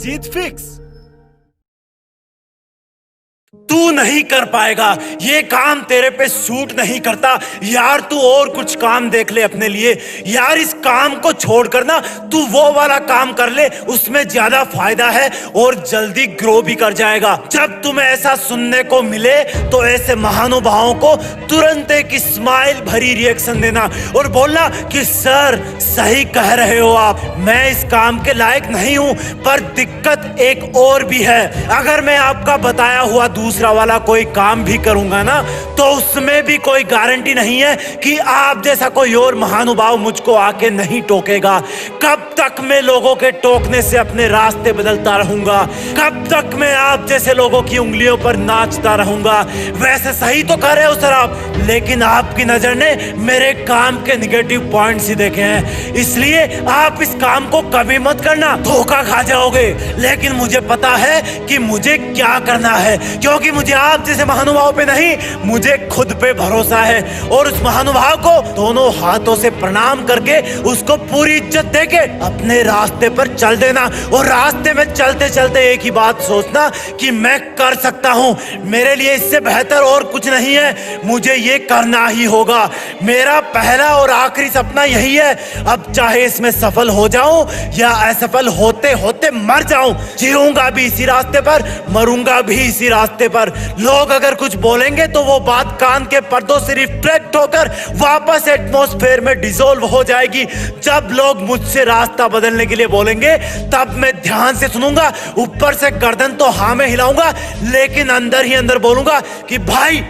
जीत fix. तू नहीं कर पाएगा, ये काम तेरे पे सूट नहीं करता यार। तू और कुछ काम देख ले अपने लिए यार। इस काम को छोड़कर ना तू वो वाला काम कर ले, उसमें ज्यादा फायदा है और जल्दी ग्रो भी कर जाएगा। जब तुम्हें ऐसा सुनने को मिले तो ऐसे महानुभावों को तुरंत एक स्माइल भरी रिएक्शन देना और बोलना कि सर सही कह रहे हो आप, मैं इस काम के लायक नहीं हूं। पर दिक्कत एक और भी है, अगर मैं आपका बताया हुआ दूसरा वाला कोई काम भी करूंगा ना तो उसमें भी कोई गारंटी नहीं है कि आप जैसा कोई और महानुभाव मुझको आके नहीं टोकेगा। कब तक मैं लोगों के टोकने से अपने रास्ते बदलता रहूंगा? कब तक मैं आप जैसे लोगों की उंगलियों पर नाचता रहूंगा? वैसे सही तो कर रहे हो सर आप, लेकिन आपकी नजर ने मेरे काम के निगेटिव पॉइंट्स ही देखे हैं, इसलिए आप इस काम को कभी मत करना, धोखा खा जाओगे। लेकिन मुझे पता है कि मुझे क्या करना है, क्योंकि मुझे आप जैसे महानुभाव पे नहीं, मुझे खुद पे भरोसा है। और उस महानुभाव को दोनों हाथों से प्रणाम करके उसको पूरी इज्जत देके अपने रास्ते पर चल देना। और रास्ते में चलते चलते एक ही बात सोचना कि मैं कर सकता हूं, मेरे लिए इससे बेहतर और कुछ नहीं है, मुझे ये करना ही होगा। मेरा पहला और आखिरी सपना यही है, अब चाहे इसमें सफल हो जाऊं या असफल होते होते मर जाऊं, जीऊंगा भी इसी रास्ते पर, मरूंगा भी इसी रास्ते पर। लोग अगर कुछ बोलेंगे तो वो बात कान के पर्दों से रिफ्लेक्ट होकर वापस एटमॉस्फेयर में डिसॉल्व हो जाएगी। जब लोग मुझसे रास्ता बदलने के लिए बोलेंगे तब मैं ध्यान से सुनूंगा, ऊपर से गर्दन तो हाँ में हिलाऊंगा, लेकिन अंदर ही अंदर बोलूंगा कि भाई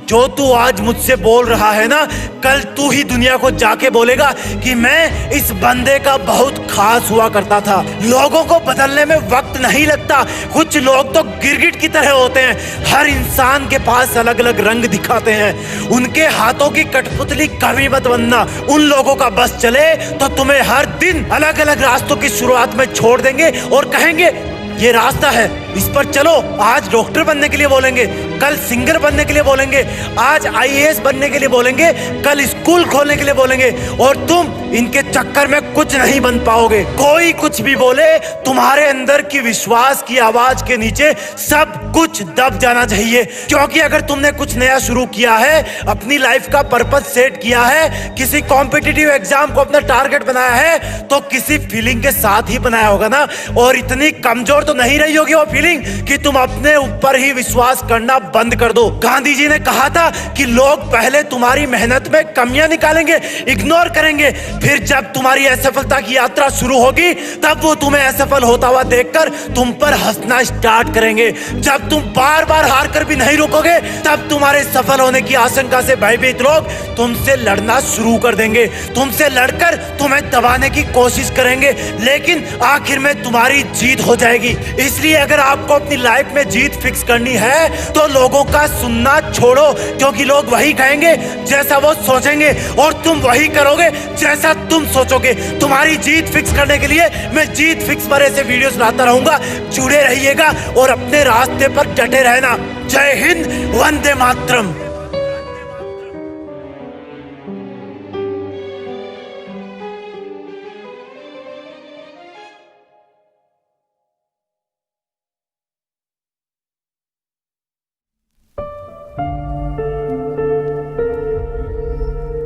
जो तू आज मुझसे बोल रहा है ना, कल तू ही दुनिया को जाके बोलेगा कि मैं इस बंदे का बहुत खास हुआ करता था। लोगों को बदलने में वक्त नहीं लगता, कुछ लोग तो गिरगिट की तरह होते हैं, हर इंसान के पास अलग अलग रंग दिखाते हैं, उनके हाथों की कठपुतली कभी मत बनना। उन लोगों का बस चले तो तुम्हें हर दिन अलग अलग रास्तों की शुरुआत में छोड़ देंगे और कहेंगे ये रास्ता है, इस पर चलो। आज डॉक्टर बनने के लिए बोलेंगे, कल सिंगर बनने के लिए बोलेंगे, आज आईएएस बनने के लिए बोलेंगे, कल स्कूल खोलने के लिए बोलेंगे, और तुम इनके चक्कर में कुछ नहीं बन पाओगे। कोई कुछ भी बोले, तुम्हारे अंदर की विश्वास की आवाज के नीचे सब कुछ दब जाना चाहिए। क्योंकि अगर तुमने कुछ नया शुरू किया है, अपनी लाइफ का पर्पस सेट किया है, किसी कॉम्पिटिटिव एग्जाम को अपना टारगेट बनाया है, तो किसी फीलिंग के साथ ही बनाया होगा ना। और इतनी कमजोर तो नहीं रही होगी वो फीलिंग कि तुम अपने ऊपर ही विश्वास करना बंद कर दो। गांधी जी ने कहा था कि लोग पहले तुम्हारी मेहनत में कमियां निकालेंगे, इग्नोर करेंगे, फिर जब तुम्हारी असफलता की यात्रा शुरू होगी तब वो तुम्हें असफल होता हुआ देखकर तुम पर हंसना स्टार्ट करेंगे। जब तुम बार बार हार कर भी नहीं रुकोगे तब तुम्हारे सफल होने की आशंका से भयभीत लोग तुमसे लड़ना शुरू कर देंगे, तुमसे लड़कर तुम्हें दबाने की कोशिश करेंगे, लेकिन आखिर में तुम्हारी जीत हो जाएगी। इसलिए अगर आपको अपनी लाइफ में जीत फिक्स करनी है तो लोगों का सुनना छोड़ो, क्योंकि लोग वही कहेंगे जैसा वो सोचेंगे और तुम वही करोगे जैसा तुम सोचोगे। तुम्हारी जीत फिक्स करने के लिए मैं जीत फिक्स पर ऐसे वीडियोस लाता रहूंगा, जुड़े रहिएगा और अपने रास्ते पर डटे रहना। जय हिंद, वंदे मातरम।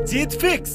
जीत फिक्स।